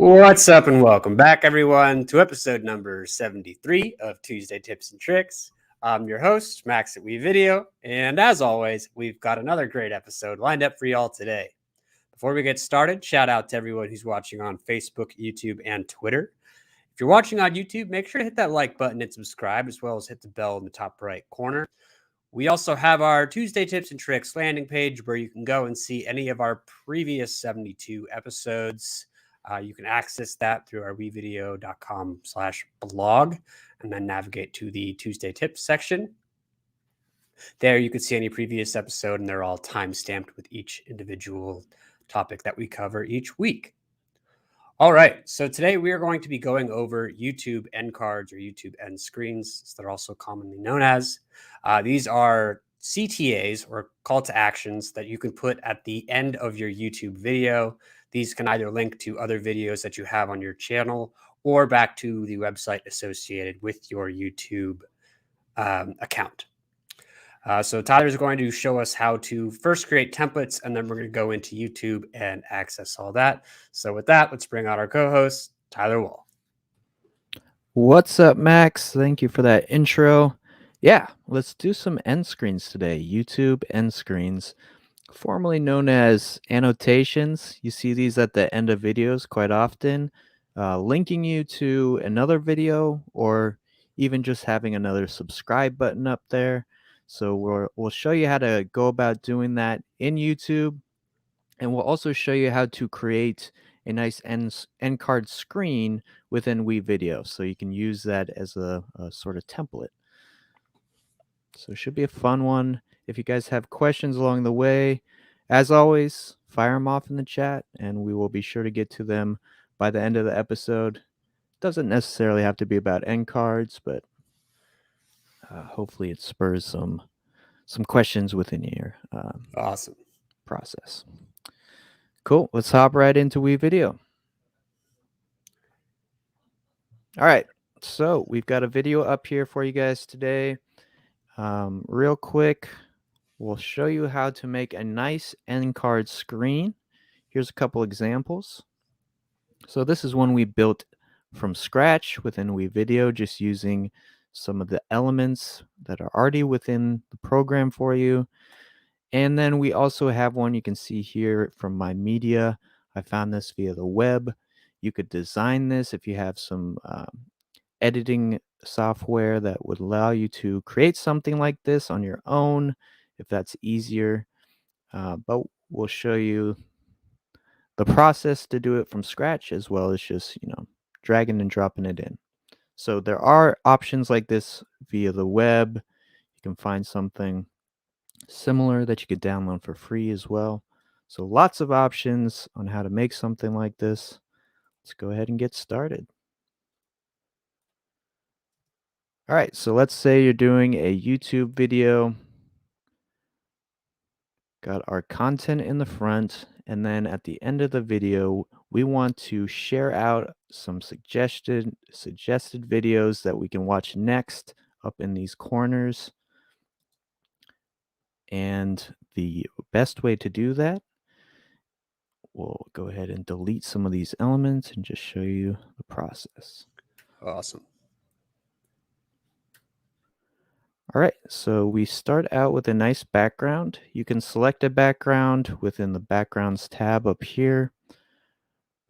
What's up and welcome back, everyone, to episode number 73 of Tuesday Tips and Tricks. I'm your host, Max at WeVideo, and as always, we've got another great episode lined up for y'all today. Before we get started, shout out to everyone who's watching on Facebook, YouTube, and Twitter. If you're watching on YouTube, make sure to hit that like button and subscribe, as well as hit the bell in the top right corner. We also have our Tuesday Tips and Tricks landing page where you can go and see any of our previous 72 episodes. You can access that through our wevideo.com/blog and then navigate to the Tuesday Tips section. There you can see any previous episode, and they're all time-stamped with each individual topic that we cover each week. All right, so today we are going to be going over YouTube end cards or YouTube end screens, as they're also commonly known as. These are CTAs or call to actions that you can put at the end of your YouTube video. These can either link to other videos that you have on your channel or back to the website associated with your YouTube account. So Tyler is going to show us how to first create templates, and then we're going to go into YouTube and access all that. So with that, let's bring out our co-host, Tyler Wall. What's up, Max? Thank you for that intro. Yeah, let's do some end screens today. YouTube end screens, formerly known as annotations. You see these at the end of videos quite often, linking you to another video or even just having another subscribe button up there. So we'll show you how to go about doing that in YouTube, and we'll also show you how to create a nice end card screen within WeVideo, so you can use that as a sort of template. So it should be a fun one. If you guys have questions along the way, as always, fire them off in the chat, and we will be sure to get to them by the end of the episode. Doesn't necessarily have to be about end cards, but hopefully it spurs some questions within your Awesome process. Cool. Let's hop right into WeVideo. All right, so we've got a video up here for you guys today. Real quick, we'll show you how to make a nice end card screen. Here's a couple examples. So this is one we built from scratch within WeVideo, just using some of the elements that are already within the program for you. And then we also have one you can see here from my media. I found this via the web. You could design this if you have some editing software that would allow you to create something like this on your own, if that's easier. But we'll show you the process to do it from scratch, as well as just, dragging and dropping it in. So there are options like this via the web. You can find something similar that you could download for free as well. So lots of options on how to make something like this. Let's go ahead and get started. All right, so let's say you're doing a YouTube video. Got our content in the front, and then at the end of the video, we want to share out some suggested videos that we can watch next up in these corners. And the best way to do that, we'll go ahead and delete some of these elements and just show you the process. Awesome. All right, so we start out with a nice background. You can select a background within the Backgrounds tab up here.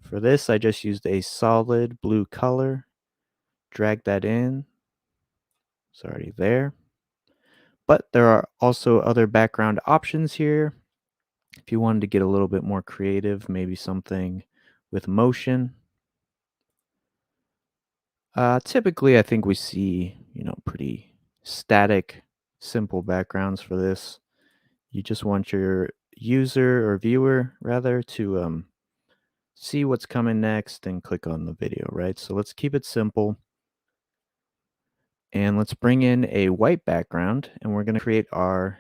For this, I just used a solid blue color. Drag that in. It's already there. But there are also other background options here. If you wanted to get a little bit more creative, maybe something with motion. Typically, I think we see, pretty static, simple backgrounds for this. You just want your user or viewer, rather, to see what's coming next and click on the video, right? So let's keep it simple. And let's bring in a white background, and we're going to create our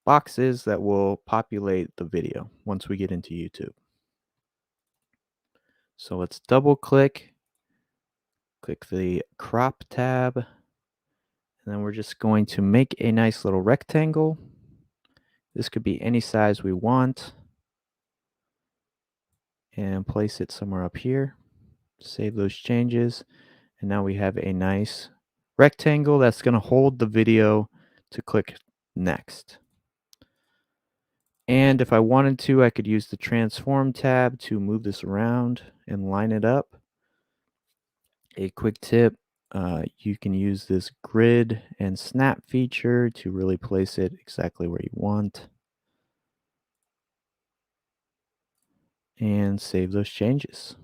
boxes that will populate the video once we get into YouTube. So let's double click the crop tab, and then we're just going to make a nice little rectangle. This could be any size we want. and place it somewhere up here. Save those changes. And now we have a nice rectangle that's going to hold the video to click next. And if I wanted to, I could use the transform tab to move this around and line it up. A quick tip, you can use this grid and snap feature to really place it exactly where you want. And save those changes.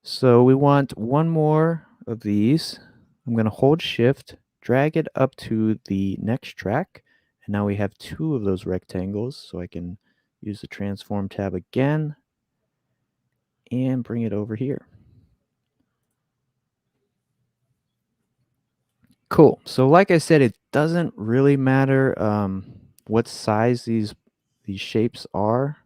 So we want one more of these. I'm going to hold shift, drag it up to the next track. And now we have two of those rectangles. So I can use the transform tab again and bring it over here. Cool. So like I said, it doesn't really matter what size these shapes are,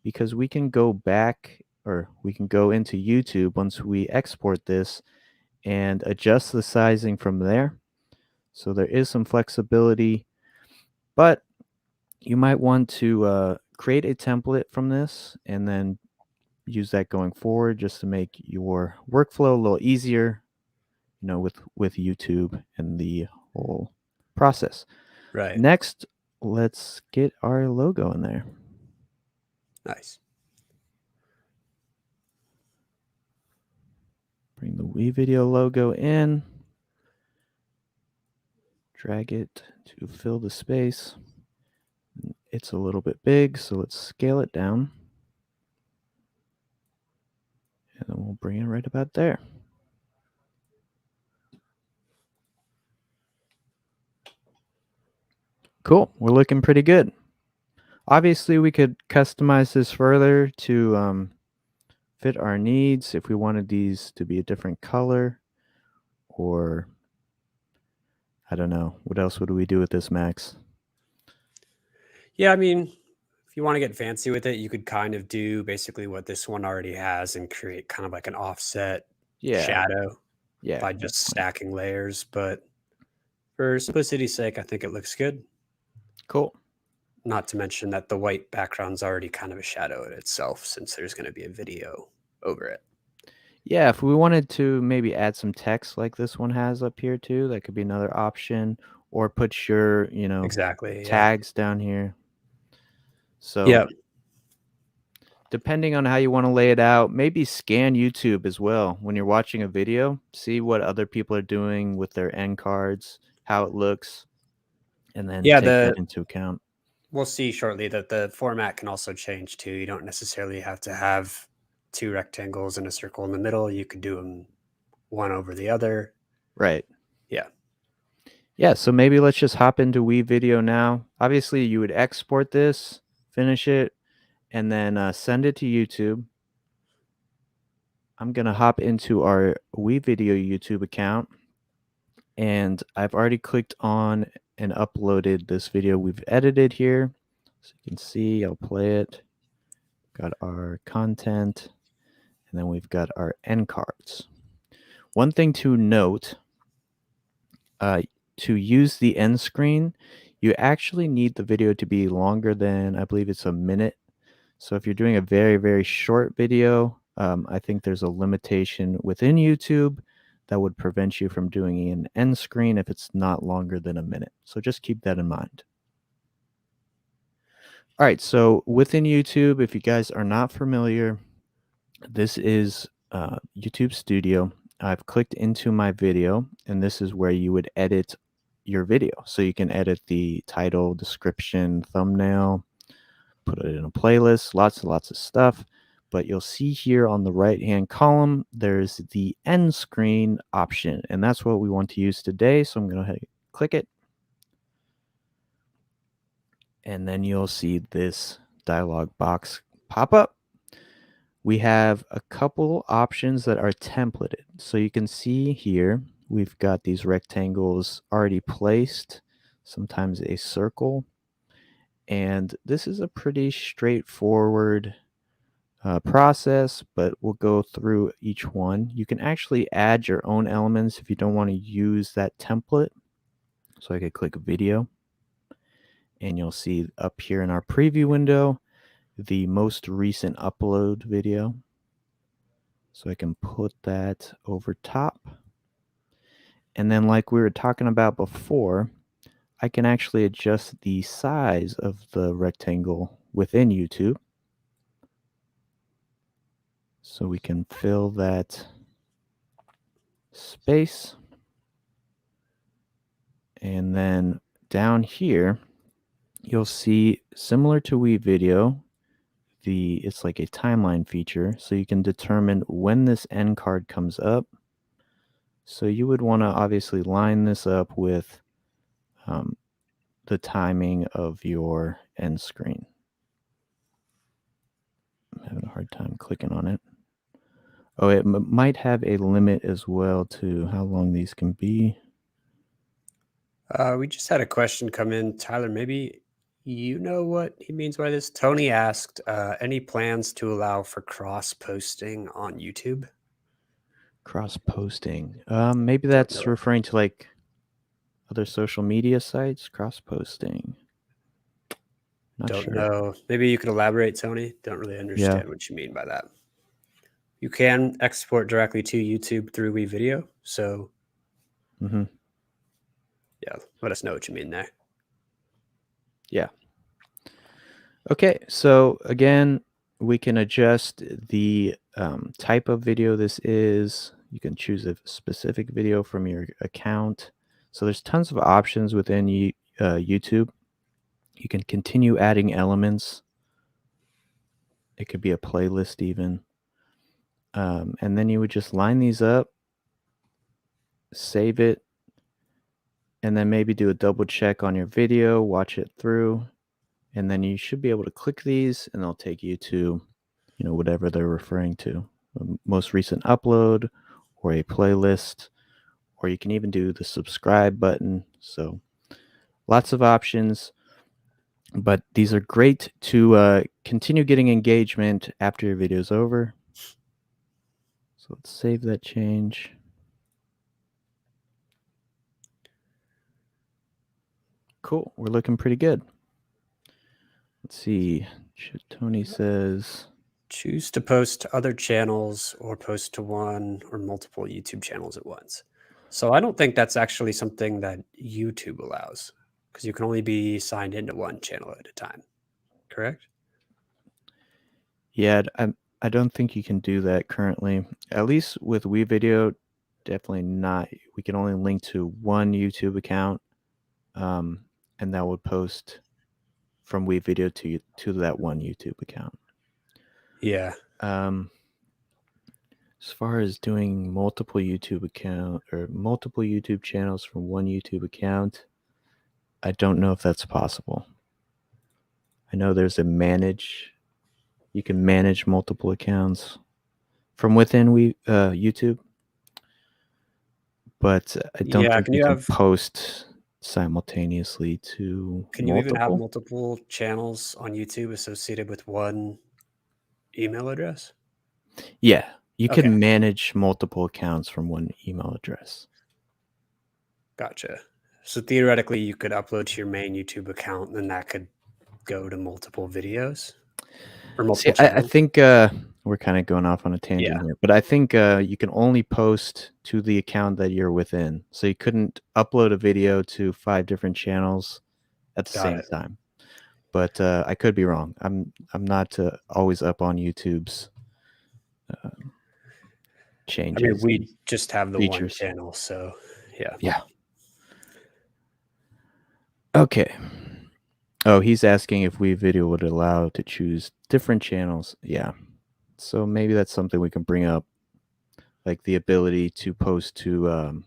because we can go back, or we can go into YouTube once we export this and adjust the sizing from there. So there is some flexibility, but you might want to create a template from this and then use that going forward, just to make your workflow a little easier, with YouTube and the whole process. Right. Next, let's get our logo in there. Nice. Bring the WeVideo logo in. Drag it to fill the space. It's a little bit big, so let's scale it down. And then we'll bring it right about there. Cool, we're looking pretty good. Obviously, we could customize this further to fit our needs if we wanted these to be a different color, or I don't know. What else would we do with this, Max? Yeah, I mean, if you want to get fancy with it, you could kind of do basically what this one already has and create kind of like an offset shadow Yeah, by just definitely. stacking layers. But for simplicity's sake, I think it looks good. Cool. Not to mention that the white background's already kind of a shadow in itself, since there's going to be a video over it. Yeah, if we wanted to maybe add some text like this one has up here too, that could be another option. Or put your, Exactly. Yeah. tags down here. So Yeah. depending on how you want to lay it out, maybe scan YouTube as well when you're watching a video. See what other people are doing with their end cards, how it looks, and then Yeah. take that into account. We'll see shortly that the format can also change too. You don't necessarily have to have two rectangles and a circle in the middle. You could do them one over the other. Right. Yeah. Yeah, so maybe let's just hop into WeVideo now. Obviously, you would export this, finish it, and then send it to YouTube. I'm going to hop into our WeVideo YouTube account, and I've already clicked on and uploaded this video we've edited here. So you can see, I'll play it. Got our content, and then we've got our end cards. One thing to note, to use the end screen, you actually need the video to be longer than, I believe it's a minute. So if you're doing a very, very short video, I think there's a limitation within YouTube that would prevent you from doing an end screen if it's not longer than a minute. So just keep that in mind. All right, so within YouTube, if you guys are not familiar, this is YouTube Studio. I've clicked into my video, and this is where you would edit your video. So you can edit the title, description, thumbnail, put it in a playlist, lots and lots of stuff. But you'll see here on the right-hand column, there's the end screen option, and that's what we want to use today. So I'm going to go ahead and click it. And then you'll see this dialog box pop up. We have a couple options that are templated. So you can see here, we've got these rectangles already placed, sometimes a circle. And this is a pretty straightforward process, but we'll go through each one. You can actually add your own elements if you don't want to use that template. So I could click video, and you'll see up here in our preview window, the most recent upload video. So I can put that over top. And then like we were talking about before, I can actually adjust the size of the rectangle within YouTube. So we can fill that space. And then down here, you'll see, similar to WeVideo, it's like a timeline feature, so you can determine when this end card comes up. So you would want to obviously line this up with the timing of your end screen. I'm having a hard time clicking on it. Oh, it might have a limit as well to how long these can be. We just had a question come in. Tyler, maybe you know what he means by this. Tony asked, any plans to allow for cross posting on YouTube? Cross posting. Maybe that's referring to like other social media sites. Cross posting. Not Don't sure. know. Maybe you could elaborate, Tony. Don't really understand what you mean by that. You can export directly to YouTube through WeVideo. So, yeah, let us know what you mean there. Yeah. Okay, so again, we can adjust the type of video this is. You can choose a specific video from your account. So there's tons of options within YouTube. You can continue adding elements. It could be a playlist even. And then you would just line these up, save it, and then maybe do a double check on your video, watch it through, and then you should be able to click these and they'll take you to, whatever they're referring to, the most recent upload or a playlist, or you can even do the subscribe button. So lots of options, but these are great to continue getting engagement after your video is over. So let's save that change. Cool, we're looking pretty good. Let's see, Tony says, choose to post to other channels or post to one or multiple YouTube channels at once. So I don't think that's actually something that YouTube allows, because you can only be signed into one channel at a time, correct? Yeah, I don't think you can do that currently. At least with WeVideo, definitely not. We can only link to one YouTube account, and that would post from WeVideo to that one YouTube account. Yeah. As far as doing multiple YouTube channels from one YouTube account, I don't know if that's possible. I know there's you can manage multiple accounts from within YouTube, but I don't think you can post simultaneously to Can you even have multiple channels on YouTube associated with one email address? Yeah, you can manage multiple accounts from one email address. Gotcha. So theoretically, you could upload to your main YouTube account, and then that could go to multiple videos or multiple channels. I think we're kind of going off on a tangent here, but I think you can only post to the account that you're within. So you couldn't upload a video to 5 different channels at the same time. But I could be wrong. I'm not always up on YouTube's changes. I mean, we just have the one features. channel, so yeah. Yeah. Okay. Oh, he's asking if WeVideo would allow to choose different channels. Yeah. So maybe that's something we can bring up, like the ability to post to,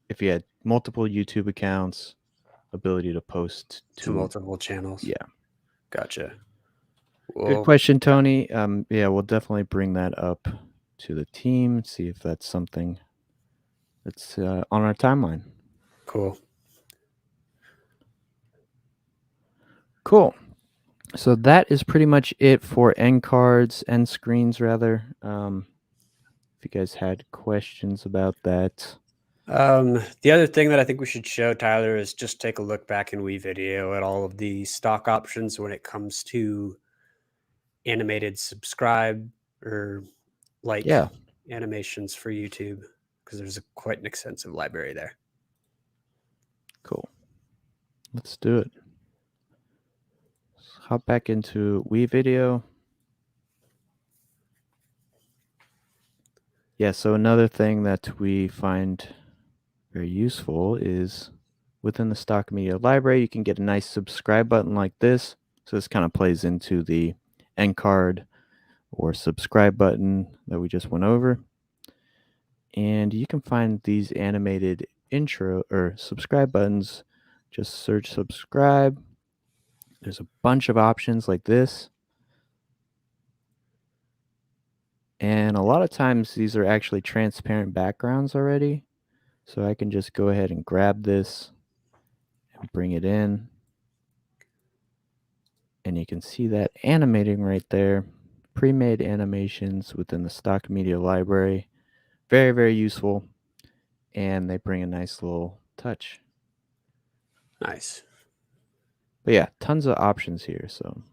if you had multiple YouTube accounts, ability to post to multiple channels. Yeah. Gotcha. Good question, Tony. Yeah, we'll definitely bring that up to the team, see if that's something that's on our timeline. Cool. Cool. So that is pretty much it for end screens rather. If you guys had questions about that. The other thing that I think we should show, Tyler, is just take a look back in WeVideo at all of the stock options when it comes to animated subscribe or like Yeah. animations for YouTube, because there's quite an extensive library there. Cool. Let's do it. Let's hop back into WeVideo. Yeah, so another thing that we find very useful is within the stock media library, you can get a nice subscribe button like this. So this kind of plays into the end card or subscribe button that we just went over. And you can find these animated intro or subscribe buttons. Just search subscribe. There's a bunch of options like this. And a lot of times these are actually transparent backgrounds already. So I can just go ahead and grab this and bring it in. And you can see that animating right there. Pre-made animations within the stock media library. Very, very useful. And they bring a nice little touch. Nice. But yeah, tons of options here. So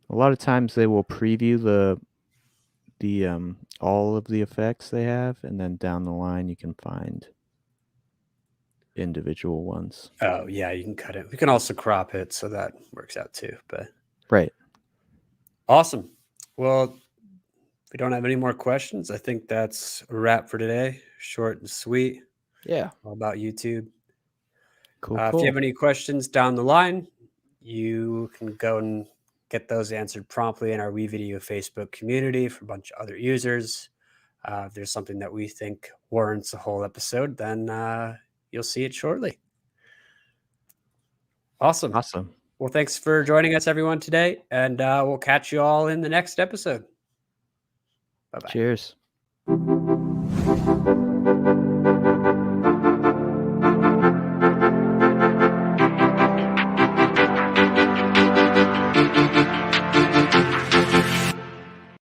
a lot of times they will preview the all of the effects they have, and then down the line you can find individual ones. Oh yeah, you can cut it. We can also crop it, so that works out too. But right. Awesome. Well, if we don't have any more questions, I think that's a wrap for today. Short and sweet. Yeah. All about YouTube. Cool. If you have any questions down the line, you can go and get those answered promptly in our WeVideo Facebook community for a bunch of other users. If there's something that we think warrants a whole episode, then you'll see it shortly. Awesome. Well, thanks for joining us, everyone, today, and we'll catch you all in the next episode. Bye-bye. Cheers.